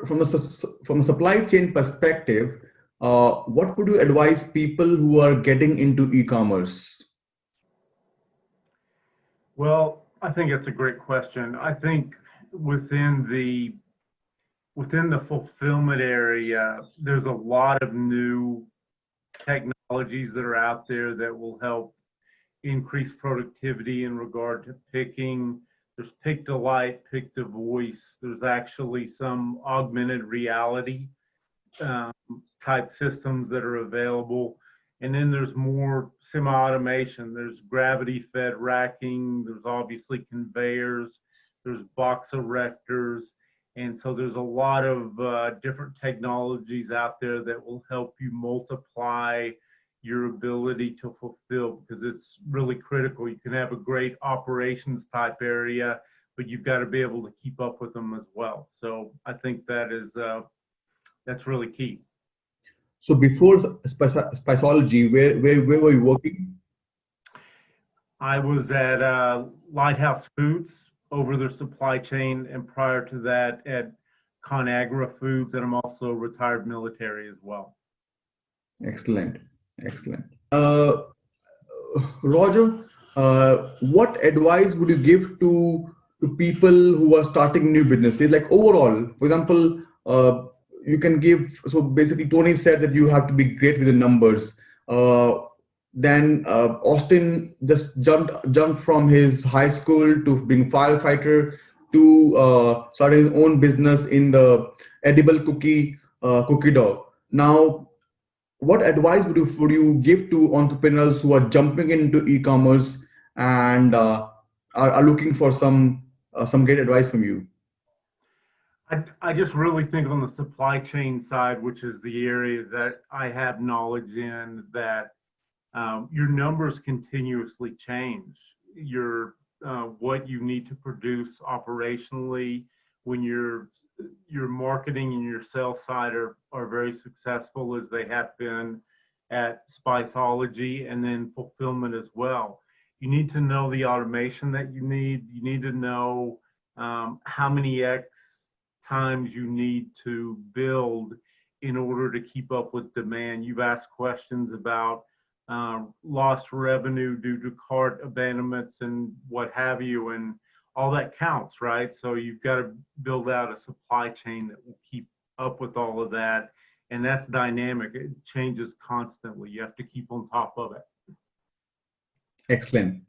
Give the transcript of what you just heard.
from a supply chain perspective, what would you advise people who are getting into e-commerce? Well, I think it's a great question. I think within the within the fulfillment area, there's a lot of new technologies that are out there that will help increase productivity in regard to picking. There's pick to light, pick to voice. There's actually some augmented reality um, type systems that are available. And then there's more semi-automation. There's gravity-fed racking. There's obviously conveyors. There's box erectors. And so there's a lot of different technologies out there that will help you multiply your ability to fulfill, because it's really critical. You can have a great operations type area, but you've got to be able to keep up with them as well. So I think that is that's really key. So before Spiceology, where were you working? I was at Lighthouse Foods over their supply chain, and prior to that at ConAgra Foods, and I'm also retired military as well. Excellent, excellent. Roger, what advice would you give to people who are starting new businesses? Like overall, for example, you can give. So basically, Tony said that you have to be great with the numbers. Then Austin just jumped from his high school to being firefighter to starting his own business in the edible cookie dough. Now, what advice would you give to entrepreneurs who are jumping into e-commerce and are looking for some great advice from you? I just really think on the supply chain side, which is the area that I have knowledge in, that your numbers continuously change. Your what you need to produce operationally when your marketing and your sales side are very successful, as they have been at Spiceology, and then fulfillment as well. You need to know the automation that you need. You need to know how many X times you need to build in order to keep up with demand. You've asked questions about lost revenue due to cart abandonments and what have you, and all that counts, right? So you've got to build out a supply chain that will keep up with all of that, and that's dynamic. It changes constantly. You have to keep on top of it. Excellent.